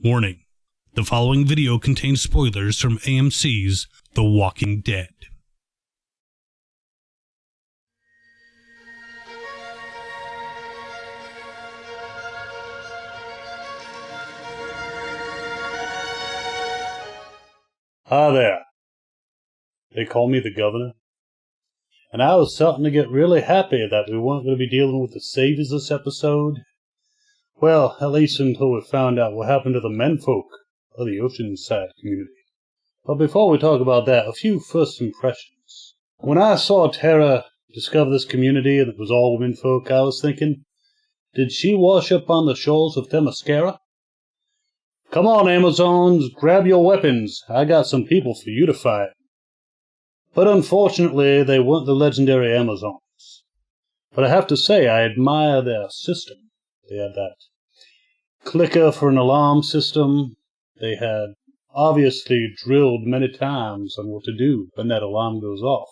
Warning: the following video contains spoilers from AMC's The Walking Dead. Hi there. They call me the governor. And I was starting to get really happy that we weren't going to be dealing with the saviors this episode. Well, at least until we found out what happened to the menfolk of the Oceanside community. But before we talk about that, a few first impressions. When I saw Tara discover this community and it was all womenfolk, I was thinking, did she wash up on the shores of Themyscira? Come on, Amazons, grab your weapons. I got some people for you to fight. But unfortunately, they weren't the legendary Amazons. But I have to say, I admire their system. They had that clicker for an alarm system. They had obviously drilled many times on what to do when that alarm goes off.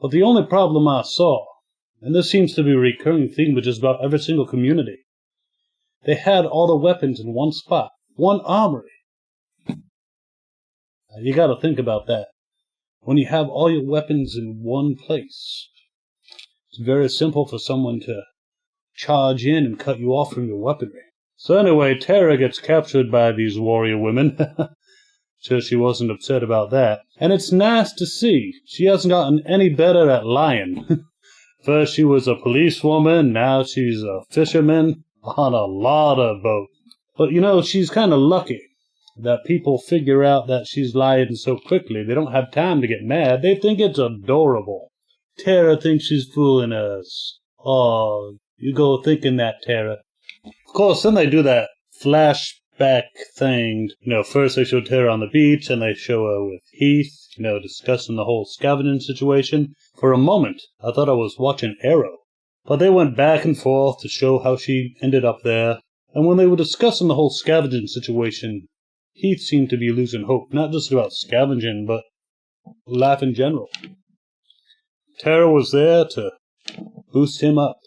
But the only problem I saw, and this seems to be a recurring theme with just about every single community, they had all the weapons in one spot, one armory. You gotta think about that. When you have all your weapons in one place, it's very simple for someone to charge in and cut you off from your weaponry. So anyway, Tara gets captured by these warrior women. Sure she wasn't upset about that. And it's nice to see. She hasn't gotten any better at lying. First she was a policewoman, now she's a fisherman on a lot of boats. But you know, she's kind of lucky that people figure out that she's lying so quickly. They don't have time to get mad. They think it's adorable. Tara thinks she's fooling us. Oh, you go thinking that, Tara. Of course, then they do that flashback thing. You know, first they show Tara on the beach, and they show her with Heath, you know, discussing the whole scavenging situation. For a moment, I thought I was watching Arrow. But they went back and forth to show how she ended up there. And when they were discussing the whole scavenging situation, Heath seemed to be losing hope, not just about scavenging, but life in general. Tara was there to boost him up.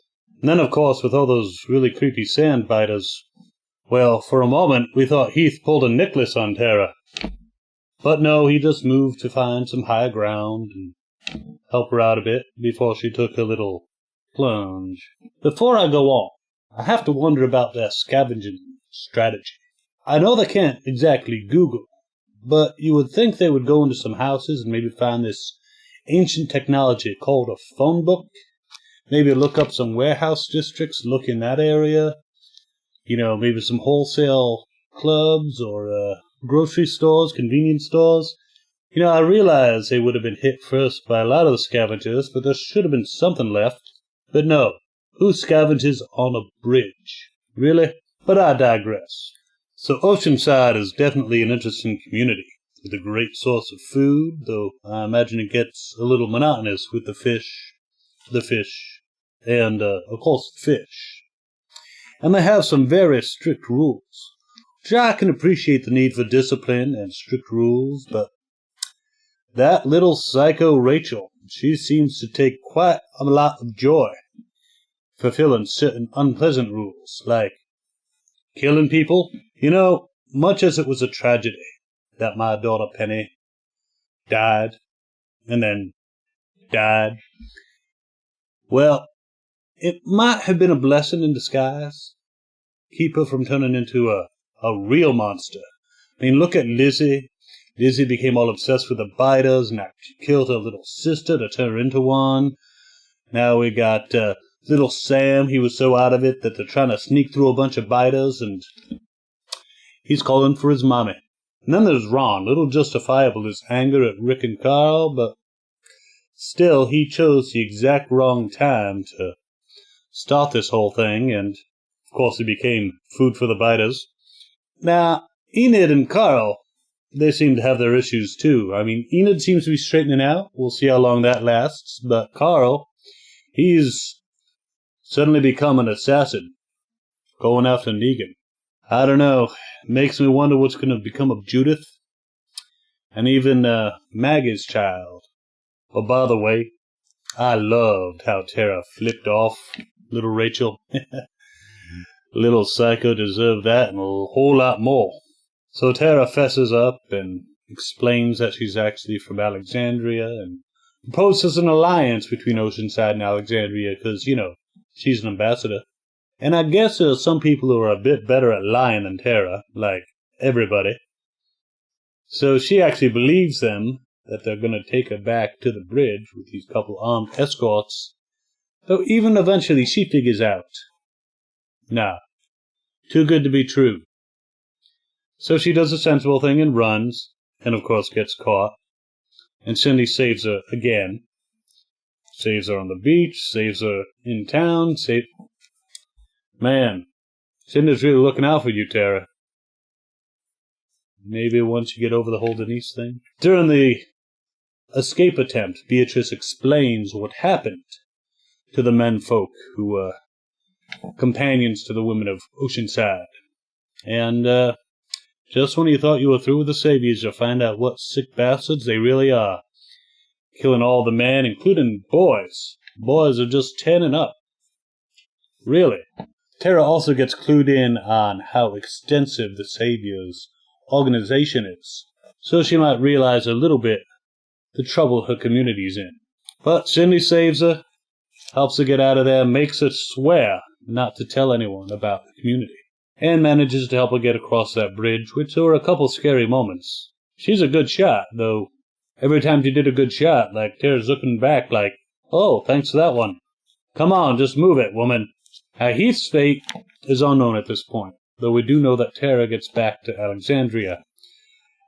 And then, of course, with all those really creepy sand biters, well, for a moment, we thought Heath pulled a Nicholas on Tara. But no, he just moved to find some higher ground and help her out a bit before she took her little plunge. Before I go on, I have to wonder about their scavenging strategy. I know they can't exactly Google, but you would think they would go into some houses and maybe find this ancient technology called a phone book. Maybe look up some warehouse districts, look in that area. You know, maybe some wholesale clubs or grocery stores, convenience stores. You know, I realize they would have been hit first by a lot of the scavengers, but there should have been something left. But no, who scavenges on a bridge? Really? But I digress. So Oceanside is definitely an interesting community, with a great source of food, though I imagine it gets a little monotonous with the fish, and, of course, fish. And they have some very strict rules. Which I can appreciate the need for discipline and strict rules, but that little psycho Rachel, she seems to take quite a lot of joy fulfilling certain unpleasant rules, like killing people. You know, much as it was a tragedy that my daughter Penny died, and then died, well, it might have been a blessing in disguise. Keep her from turning into a real monster. I mean, look at Lizzie. Lizzie became all obsessed with the biters, and she killed her little sister to turn her into one. Now we got little Sam. He was so out of it that they're trying to sneak through a bunch of biters, and he's calling for his mommy. And then there's Ron, little justifiable his anger at Rick and Carl, but still, he chose the exact wrong time to start this whole thing, and of course he became food for the biters. Now, Enid and Carl, they seem to have their issues too. I mean, Enid seems to be straightening out. We'll see how long that lasts. But Carl, he's suddenly become an assassin, going after Negan. I don't know. It makes me wonder what's going to become of Judith, and even Maggie's child. But by the way, I loved how Tara flipped off little Rachel. Little psycho deserved that and a whole lot more. So Tara fesses up and explains that she's actually from Alexandria and proposes an alliance between Oceanside and Alexandria because, she's an ambassador. And I guess there are some people who are a bit better at lying than Tara, like everybody. So she actually believes them that they're going to take her back to the bridge with these couple armed escorts. Though even eventually she figures out, nah, too good to be true. So she does a sensible thing and runs, and of course gets caught. And Cindy saves her again. Saves her on the beach, saves her in town, Man, Cindy's really looking out for you, Tara. Maybe once you get over the whole Denise thing. During the escape attempt, Beatrice explains what happened to the menfolk who were companions to the women of Oceanside. And, just when you thought you were through with the saviors, you'll find out what sick bastards they really are. Killing all the men, including boys. Boys are just 10 and up. Really. Tara also gets clued in on how extensive the saviors' organization is, so she might realize a little bit the trouble her community's in. But Cindy saves her, helps her get out of there, makes her swear not to tell anyone about the community, and manages to help her get across that bridge, which there were a couple scary moments. She's a good shot, though every time she did a good shot, Tara's looking back like, oh, thanks for that one. Come on, just move it, woman. Heath's fate is unknown at this point, though we do know that Tara gets back to Alexandria,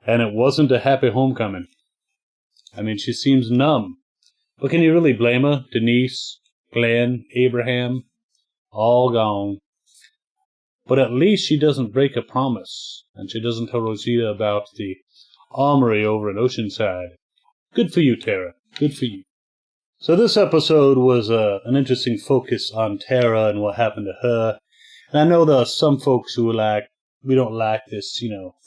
and it wasn't a happy homecoming. I mean, she seems numb, but can you really blame her? Denise, Glenn, Abraham, all gone. But at least she doesn't break a promise, and she doesn't tell Rosita about the armory over in Oceanside. Good for you, Tara. Good for you. So this episode was an interesting focus on Tara and what happened to her. And I know there are some folks who are like, we don't like this,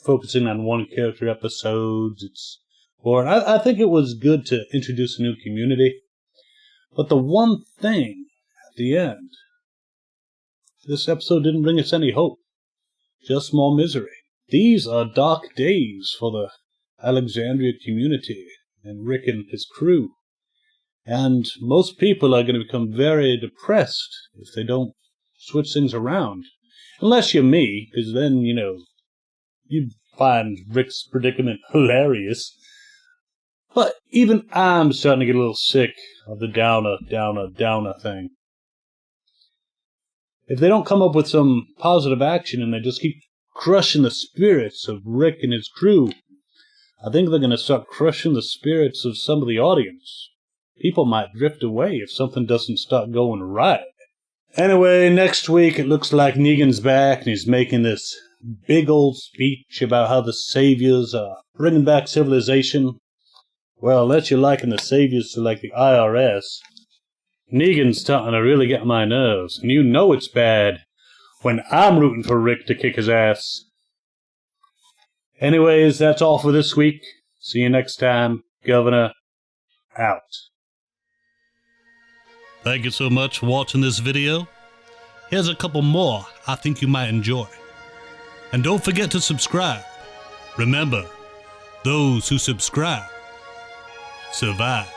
focusing on one character episodes. It's boring. I think it was good to introduce a new community. But the one thing at the end, this episode didn't bring us any hope. Just more misery. These are dark days for the Alexandria community and Rick and his crew. And most people are going to become very depressed if they don't switch things around. Unless you're me, because then, you'd find Rick's predicament hilarious. But even I'm starting to get a little sick of the downer thing. If they don't come up with some positive action and they just keep crushing the spirits of Rick and his crew, I think they're going to start crushing the spirits of some of the audience. People might drift away if something doesn't start going right. Anyway, next week it looks like Negan's back and he's making this big old speech about how the saviors are bringing back civilization. Well, unless you're liking the saviors to the IRS, Negan's starting to really get on my nerves, and you know it's bad when I'm rooting for Rick to kick his ass. Anyways, that's all for this week. See you next time. Governor, out. Thank you so much for watching this video. Here's a couple more I think you might enjoy. And don't forget to subscribe. Remember, those who subscribe survive.